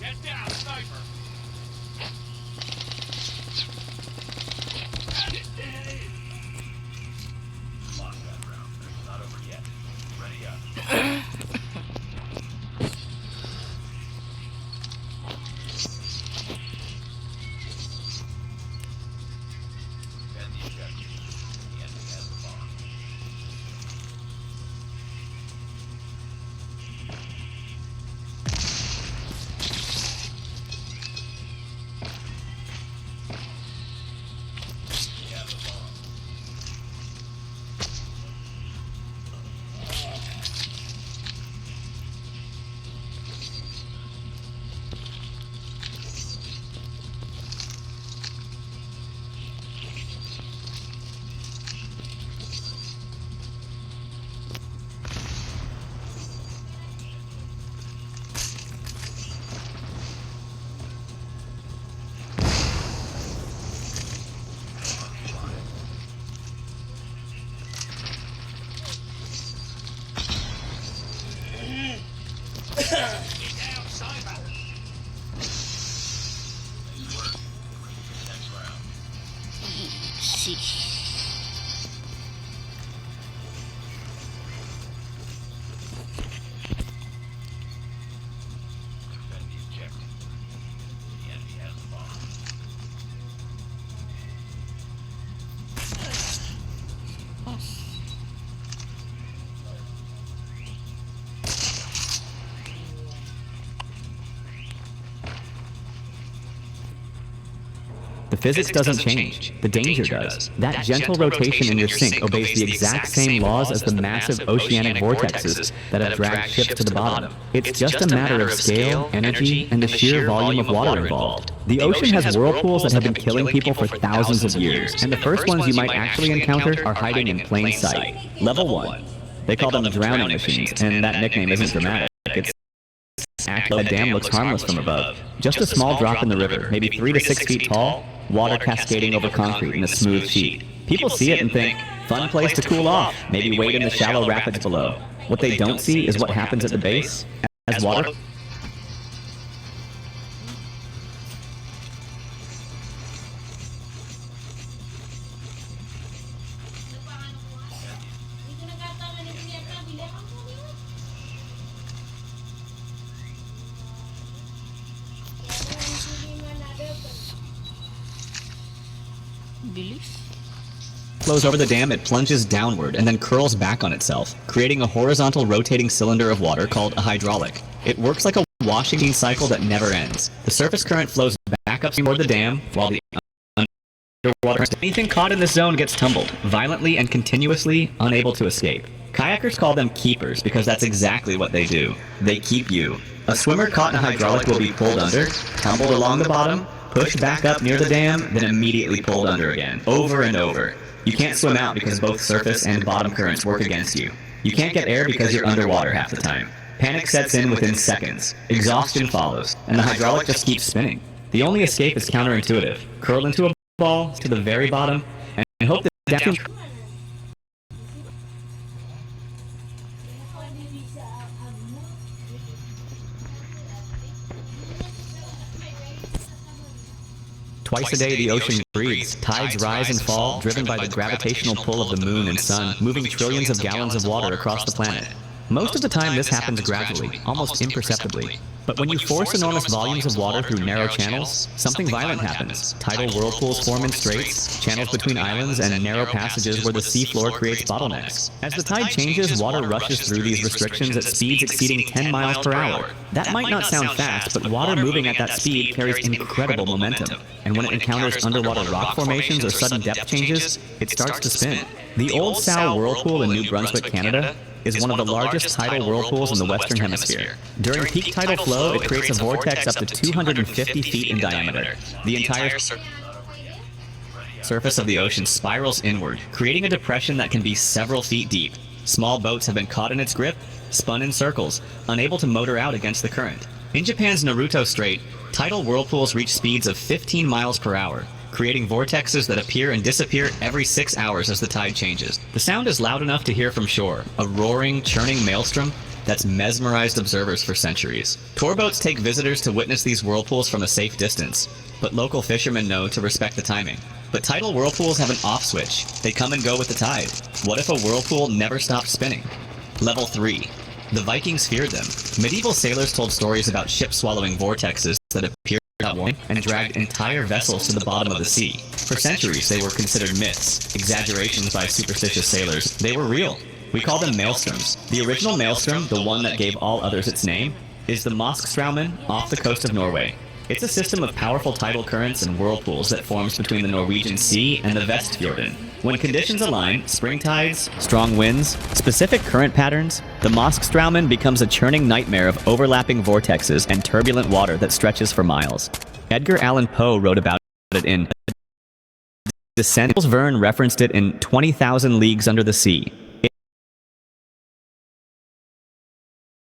Get down, sniper! Come on, that round. It's not over yet. Ready up. And the ejector. The enemy has the bomb. We have the bomb. Get down, sniper! Nice work. Next round. Sheesh. Defend the objective. The enemy has the bomb. The physics doesn't change. The danger does. That gentle rotation in your sink obeys the exact same laws as the massive oceanic vortexes that have dragged ships to the bottom. It's just a matter of scale, energy, and the sheer volume of water involved. The ocean has whirlpools that have been killing people for thousands of years, and the first ones you might actually encounter are hiding in plain sight. Level 1. They call them drowning machines, and that nickname isn't dramatic. It's actually, a dam looks harmless from above. Just a small drop in the river, maybe 3 to 6 feet tall, water cascading over concrete in a smooth sheet. People see it and think, fun place to cool off, maybe wade in the shallow rapids below. What they don't see is what happens at the base as water Bilis. flows over the dam, it plunges downward and then curls back on itself, creating a horizontal rotating cylinder of water called a hydraulic. It works like a washing cycle that never ends. The surface current flows back up toward the dam, while the underwater anything caught in this zone gets tumbled, violently and continuously, unable to escape. Kayakers call them keepers because that's exactly what they do. They keep you. A swimmer caught in a hydraulic will be pulled under, tumbled along the bottom, pushed back up near the dam, then immediately pulled under again, over and over. You can't swim out because both surface and bottom currents work against you. You can't get air because you're underwater half the time. Panic sets in within seconds. Exhaustion follows, and the hydraulic just keeps spinning. The only escape is counterintuitive. Curl into a ball to the very bottom, and hope that down. Twice a day, the ocean breathes. Tides rise and fall, driven by the gravitational pull of the moon and sun, moving trillions of gallons of water across the planet. Most of the time, this happens gradually, almost imperceptibly. But when you force enormous volumes of water through narrow channels, something violent happens. Tidal whirlpools form in straits, channels between islands, and narrow passages where the seafloor creates bottlenecks. As the tide changes, water rushes through these restrictions at speeds exceeding 10 miles per hour. That might not sound fast, but water moving at that speed carries incredible momentum. And when it encounters underwater rock formations or sudden depth changes, it starts to spin. The Old Sow Whirlpool in New Brunswick, Canada, is one of the largest tidal whirlpools in the Western Hemisphere. During peak tidal flow, it creates a vortex up to 250 feet in diameter. The entire surface of the ocean spirals inward, creating a depression that can be several feet deep. Small boats have been caught in its grip, spun in circles, unable to motor out against the current. In Japan's Naruto Strait, tidal whirlpools reach speeds of 15 miles per hour, creating vortexes that appear and disappear every 6 hours as the tide changes. The sound is loud enough to hear from shore, a roaring, churning maelstrom that's mesmerized observers for centuries. Tour boats take visitors to witness these whirlpools from a safe distance, but local fishermen know to respect the timing. But tidal whirlpools have an off switch. They come and go with the tide. What if a whirlpool never stopped spinning? Level 3. The Vikings feared them. Medieval sailors told stories about ships swallowing vortexes that appeared without warning and dragged entire vessels to the bottom of the sea. For centuries, they were considered myths, exaggerations by superstitious sailors. They were real. We call them maelstroms. The original maelstrom, the one that gave all others its name, is the Moskstraumen off the coast of Norway. It's a system of powerful tidal currents and whirlpools that forms between the Norwegian Sea and the Vestfjorden. When conditions align, spring tides, strong winds, specific current patterns, the Moskstraumen becomes a churning nightmare of overlapping vortexes and turbulent water that stretches for miles. Edgar Allan Poe wrote about it in Descent. Jules Verne referenced it in 20,000 Leagues Under the Sea.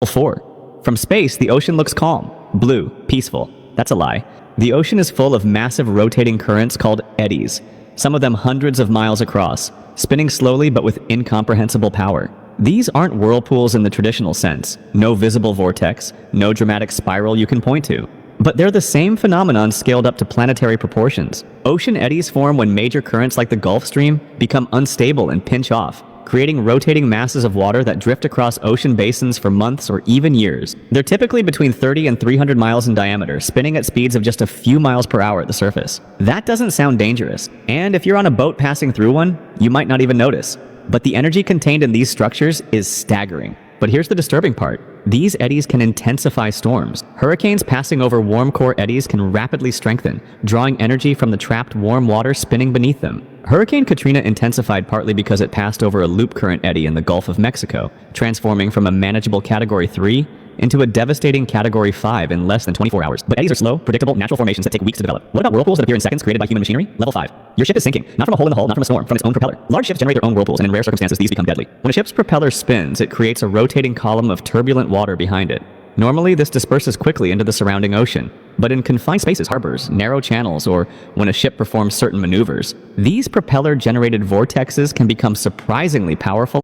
4. From space, the ocean looks calm, blue, peaceful. That's a lie. The ocean is full of massive rotating currents called eddies, some of them hundreds of miles across, spinning slowly but with incomprehensible power. These aren't whirlpools in the traditional sense, no visible vortex, no dramatic spiral you can point to. But they're the same phenomenon scaled up to planetary proportions. Ocean eddies form when major currents like the Gulf Stream become unstable and pinch off, creating rotating masses of water that drift across ocean basins for months or even years. They're typically between 30 and 300 miles in diameter, spinning at speeds of just a few miles per hour at the surface. That doesn't sound dangerous, and if you're on a boat passing through one, you might not even notice. But the energy contained in these structures is staggering. But here's the disturbing part. These eddies can intensify storms. Hurricanes passing over warm core eddies can rapidly strengthen, drawing energy from the trapped warm water spinning beneath them. Hurricane Katrina intensified partly because it passed over a loop current eddy in the Gulf of Mexico, transforming from a manageable Category 3 into a devastating Category 5 in less than 24 hours. But eddies are slow, predictable, natural formations that take weeks to develop. What about whirlpools that appear in seconds created by human machinery? Level 5. Your ship is sinking, not from a hole in the hull, not from a storm, from its own propeller. Large ships generate their own whirlpools, and in rare circumstances, these become deadly. When a ship's propeller spins, it creates a rotating column of turbulent water behind it. Normally, this disperses quickly into the surrounding ocean. But in confined spaces, harbors, narrow channels, or when a ship performs certain maneuvers, these propeller-generated vortexes can become surprisingly powerful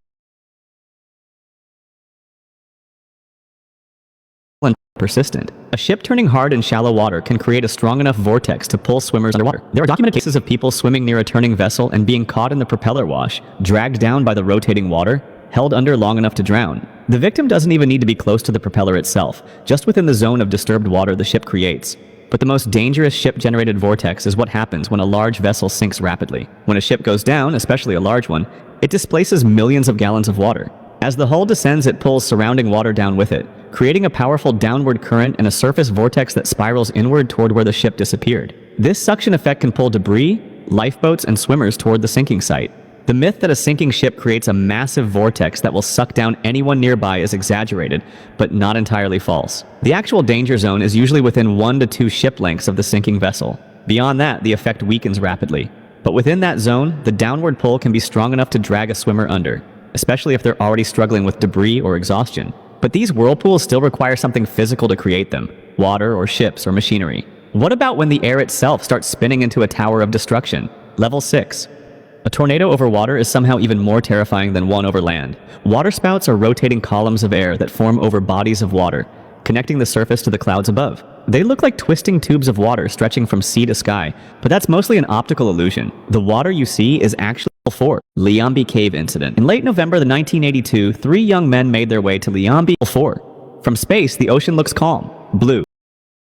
and persistent. A ship turning hard in shallow water can create a strong enough vortex to pull swimmers underwater. There are documented cases of people swimming near a turning vessel and being caught in the propeller wash, dragged down by the rotating water, held under long enough to drown. The victim doesn't even need to be close to the propeller itself, just within the zone of disturbed water the ship creates. But the most dangerous ship-generated vortex is what happens when a large vessel sinks rapidly. When a ship goes down, especially a large one, it displaces millions of gallons of water. As the hull descends, it pulls surrounding water down with it, creating a powerful downward current and a surface vortex that spirals inward toward where the ship disappeared. This suction effect can pull debris, lifeboats, and swimmers toward the sinking site. The myth that a sinking ship creates a massive vortex that will suck down anyone nearby is exaggerated, but not entirely false. The actual danger zone is usually within 1 to 2 ship lengths of the sinking vessel. Beyond that, the effect weakens rapidly. But within that zone, the downward pull can be strong enough to drag a swimmer under, especially if they're already struggling with debris or exhaustion. But these whirlpools still require something physical to create them: water or ships or machinery. What about when the air itself starts spinning into a tower of destruction? Level 6. A tornado over water is somehow even more terrifying than one over land. Waterspouts are rotating columns of air that form over bodies of water, connecting the surface to the clouds above. They look like twisting tubes of water stretching from sea to sky, but that's mostly an optical illusion. The water you see is actually Level 4, Liambi Cave Incident. In late November 1982, 3 young men made their way to Liambi 4. From space, the ocean looks calm, blue,